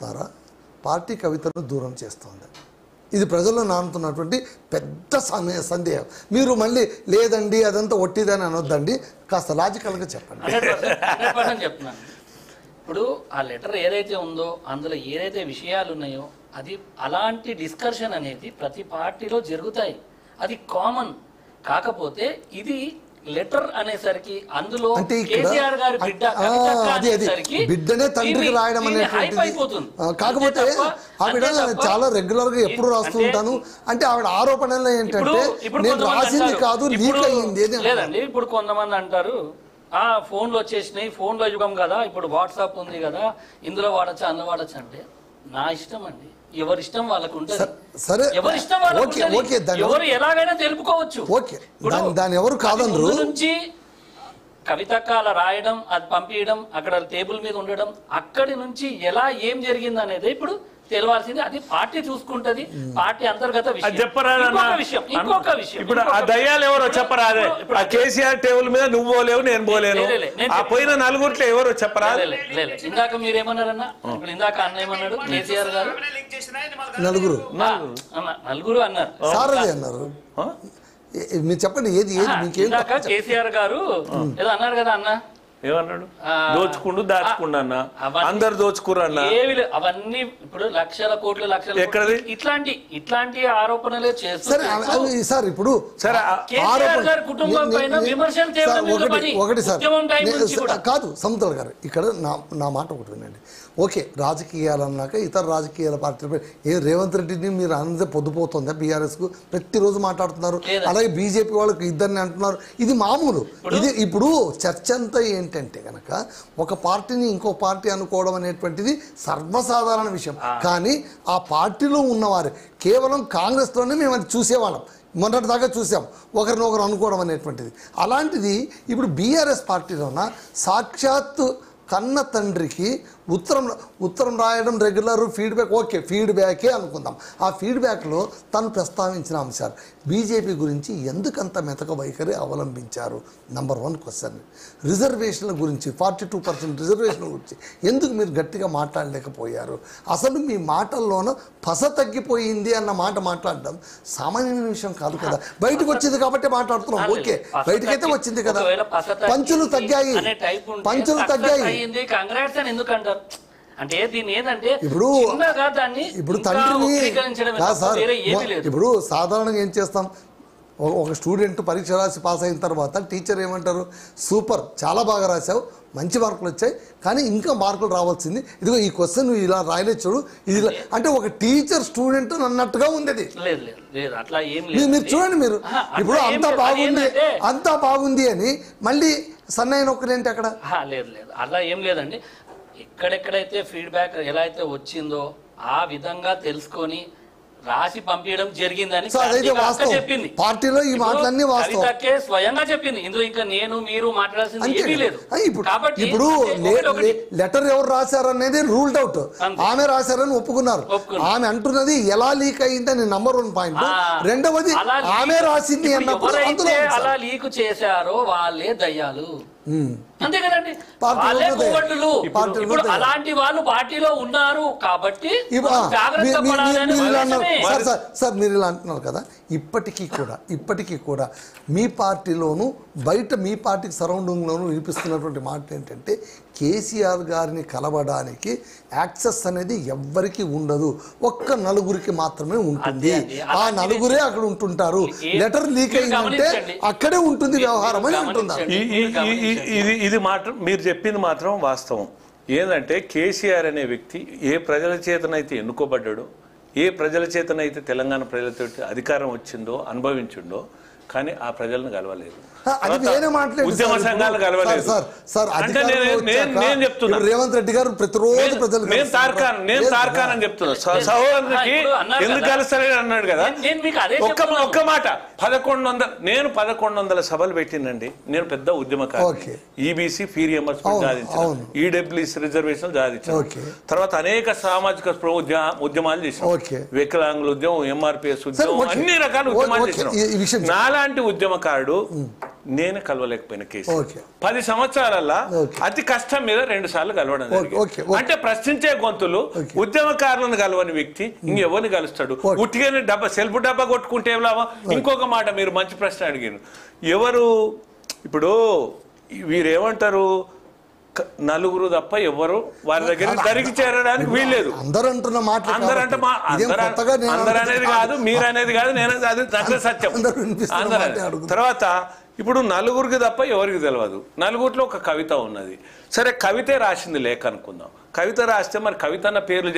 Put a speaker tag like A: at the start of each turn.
A: ద్వారా పార్టీ కవితను దూరం చేస్తుంది. ఇది ప్రజల్లో నానుతున్నటువంటి పెద్ద సందేహం. మీరు మళ్ళీ లేదండి అదంతా ఒట్టిదని అనొద్దండి, కాస్త లాజికల్గా చెప్పండి.
B: చెప్తున్నాను. ఇప్పుడు ఆ లెటర్ ఏదైతే ఉందో అందులో ఏదైతే విషయాలు ఉన్నాయో అది అలాంటి డిస్కషన్ అనేది ప్రతి పార్టీలో జరుగుతాయి, అది కామన్. కాకపోతే ఇది లెటర్ అనేసరికి అందులో కేసీఆర్ గారి
A: బిడ్డనే తండ్రికి రాయడం అనేటువంటిది. కాకపోతే ఆవిడ చాలా రెగ్యులర్ గా ఎప్పుడు రాస్తూ ఉంటాను అంటే ఆవిడ ఆరోపణలు ఏంటంటే నేను రాసింది కాదు లీక్ అయ్యింది
B: లేదండి. ఇప్పుడు కొంతమంది అంటారు ఫోన్లు వచ్చేసినాయి, ఫోన్లో యుగం కదా, ఇప్పుడు వాట్సాప్ ఉంది కదా, ఇందులో వాడచ్చా అందులో వాడచ్చా అంటే నా ఇష్టం అండి, ఎవరి ఇష్టం వాళ్ళకు ఉంటుంది. ఎవరి ఇష్టం వాళ్ళకు, ఎవరు ఎలాగైనా తెలుపుకోవచ్చు.
A: దాని ఎవరు కాదనరు.
B: నుంచి కవితకాల రాయడం, అది పంపించడం, అక్కడ టేబుల్ మీద ఉండడం, అక్కడి నుంచి ఎలా ఏం జరిగింది అనేది ఇప్పుడు తెలవాల్సింది. అది పార్టీ చూసుకుంటది, పార్టీ అంతర్గత విషయం. ఇంకొక విషయం
C: ఇప్పుడు ఆ దయ్యాలు ఎవరో చెప్పరాదే. కేసీఆర్ టేబుల్ మీద నువ్వు పోలేవు, నేను పోలేను, ఆ పోయిన నలుగురిలో ఎవరో చెప్పరాదే.
B: ఇందాక మీరేమన్నారన్నా, ఇప్పుడు ఇందాక అన్న ఏమన్నాడు, కేసీఆర్ గారు నలుగురు అన్నారు,
A: సారథి అన్నారు. మీరు చెప్పండి ఏది ఏది మీకేం.
B: కేసీఆర్ గారు ఏదో అన్నారు కదా అన్న,
C: ఏమన్నాడు, దోచుకుండు దాచుకుండు అన్న, అందరు దోచుకురు అన్న.
B: అవన్నీ ఇప్పుడు లక్షల కోట్ల లక్షల
C: ఎక్కడది
B: ఇట్లాంటి ఆరోపణలే చేస్తారు.
A: సార్ ఇప్పుడు
B: కుటుంబం పైన విమర్శలు
A: ఒకటి సార్ కాదు సముద్ర గారు, ఇక్కడ నా మాట ఒకటి వినండి. ఓకే, రాజకీయాలు అన్నాక ఇతర రాజకీయాల పార్టీలపై రేవంత్ రెడ్డిని మీరు అన్నదే పొద్దుపోతుందా? బీఆర్ఎస్కు ప్రతిరోజు మాట్లాడుతున్నారు, అలాగే బీజేపీ వాళ్ళకి ఇద్దరిని అంటున్నారు. ఇది మామూలు. ఇది ఇప్పుడు చర్చ అంతా ఏంటంటే కనుక ఒక పార్టీని ఇంకో పార్టీ అనుకోవడం అనేటువంటిది సర్వసాధారణ విషయం. కానీ ఆ పార్టీలో ఉన్నవారు కేవలం కాంగ్రెస్లోనే మేము అది చూసేవాళ్ళం, మొన్నటిదాకా చూసాం ఒకరినొకరు అనుకోవడం అనేటువంటిది. అలాంటిది ఇప్పుడు బీఆర్ఎస్ పార్టీలోన సాక్షాత్తు కన్న తండ్రికి ఉత్తరం రాయడం రెగ్యులర్, ఫీడ్బ్యాక్ ఓకే ఫీడ్బ్యాకే అనుకుందాం. ఆ ఫీడ్బ్యాక్లో తను ప్రస్తావించిన అంశాలు బీజేపీ గురించి ఎందుకంత మెతక వైఖరి అవలంబించారు? Number 1 question. రిజర్వేషన్ల గురించి 42% రిజర్వేషన్ల గురించి ఎందుకు మీరు గట్టిగా మాట్లాడలేకపోయారు? అసలు మీ మాటల్లోనూ పస తగ్గిపోయింది అన్న మాట మాట్లాడడం సామాన్యమైన విషయం కాదు కదా. బయటకు వచ్చింది కాబట్టి మాట్లాడుతున్నాం, ఓకే బయటకైతే వచ్చింది కదా. పంచులు తగ్గాయి, పంచులు తగ్గాయి.
B: అంటే దీన్ని ఏంటంటే
A: ఇప్పుడు తండ్రిని ఇప్పుడు సాధారణంగా ఏం చేస్తాం, ఒక స్టూడెంట్ పరీక్ష రాసి పాస్ అయిన తర్వాత టీచర్ ఏమంటారు, సూపర్ చాలా బాగా రాసావు, మంచి మార్కులు వచ్చాయి, కానీ ఇంకా మార్కులు రావాల్సింది, ఇదిగో ఈ క్వశ్చన్ నువ్వు ఇలా రాయలే చూడు, ఇది అంటే ఒక టీచర్ స్టూడెంట్ అన్నట్టుగా ఉంది. మీరు చూడండి, మీరు ఇప్పుడు అంతా బాగుంది అని మళ్ళీ సన్నయ్య నొక్కలేంటి అక్కడ?
B: లేదు అలా ఏం లేదండి. ఎక్కడెక్కడైతే ఫీడ్బ్యాక్ ఎలా అయితే వచ్చిందో ఆ విధంగా తెలుసుకొని రాసి పంపించడం జరిగిందని చెప్పింది.
A: పార్టీలో ఈ మాటలన్నీ
B: కవితకే స్వయంగా చెప్పింది. ఇందులో ఇంకా నేను మీరు మాట్లాడాల్సింది ఏమీ లేదు.
A: కాబట్టి ఇప్పుడు లెటర్ ఎవరు రాశారు అనేది రూల్డ్ అవుట్. ఆమె రాశారని ఒప్పుకున్నారు. ఆమె అంటున్నది ఎలా లీక్ అయిందని నంబర్ 1 పాయింట్. రెండవది ఆమె రాసింది అన్నప్పుడు
B: అలా లీక్ చేశారో వాళ్ళే దయ్యాలు, అంతే కదండి. ఇప్పుడు అలాంటి వాళ్ళు పార్టీలో ఉన్నారు కాబట్టి
A: సార్ మీరు ఇలా అంటున్నారు కదా. ఇప్పటికీ కూడా మీ పార్టీలోను బయట మీ పార్టీకి సరౌండింగ్లోనూ వినిపిస్తున్నటువంటి మాట ఏంటంటే కేసీఆర్ గారిని కలవడానికి యాక్సెస్ అనేది ఎవ్వరికి ఉండదు, ఒక్క నలుగురికి మాత్రమే ఉంటుంది. ఆ నలుగురే అక్కడ ఉంటుంటారు. లెటర్ లీక్ అయిందంటే అక్కడే ఉంటుంది వ్యవహారం అని అంటున్నారు.
C: ఇది మాత్రం మీరు చెప్పింది మాత్రం వాస్తవం. ఏంటంటే కేసీఆర్ అనే వ్యక్తి ఏ ప్రజల చేతనైతే ఎన్నుకోబడ్డాడో, ఏ ప్రజల చేతనైతే తెలంగాణ ప్రజలతో అధికారం వచ్చిందో అనుభవించిండో, కానీ ఆ ప్రజలను కలవలేదు, ఉద్యమ సంఘాలు కలవలేదు. నేను చెప్తున్నా
A: రేవంత్ రెడ్డి గారు ప్రతిరోజు ప్రజలు
C: నేను తార్కాన్ అని చెప్తున్నా. సహోదరునికి ఎందుకు కలుస్తారని అన్నాడు కదా. ఒక్క మాట 1100 సభలు పెట్టిందండి. నేను పెద్ద ఉద్యమకారు. ఈబీసీ ఫీ రియంబర్స్మెంట్ సాధించాను, ఈడబ్ల్యూఎస్ రిజర్వేషన్ సాధించాను, తర్వాత అనేక సామాజిక ఉద్యమాలు చేశాను, వికలాంగుల ఉద్యమం, ఎంఆర్పిఎస్ ఉద్యమం, అన్ని రకాల ఉద్యమాలు చేశాను. నాలాంటి ఉద్యమకారుడు నేను కలవలేకపోయిన కేసు
A: ఓకే
C: 10 సంవత్సరాల
A: Okay.
C: అతి కష్టం మీద 2 సార్లు కలవడం
A: Okay,
C: జరిగింది.
A: okay, okay.
C: అంటే ప్రశ్నించే గొంతులు
A: Okay.
C: ఉద్యమకారులను కలవని వ్యక్తి ఇంకెవరిని కలుస్తాడు?
A: Okay.
C: ఉట్టిగానే సెల్ఫ్ డబ్బా కొట్టుకుంటే ఏం లాభం? ఇంకొక మాట మీరు మంచి ప్రశ్న అడిగారు. ఎవరు ఇప్పుడు వీరేమంటారు, నలుగురు తప్ప ఎవరు వారి దగ్గర దరికి చేరడానికి వీల్లేదు.
A: అందరూ అంటున్న మాటలు
C: అందరంటే అందరు అనేది కాదు, మీరు అనేది కాదు, నేను అది దగ్గర సత్యం.
A: అందరూ వినిపిస్తున్న
C: అందరూ
A: మాటే అడుగుతున్నారు.
C: తర్వాత ఇప్పుడు నలుగురికి తప్ప ఎవరికి తెలియదు. నలుగురిలో ఒక కవిత ఉన్నది. సరే కవితే రాసింది లేఖ అనుకుందాం. కవిత రాస్తే మరి కవిత అన్న పేర్లు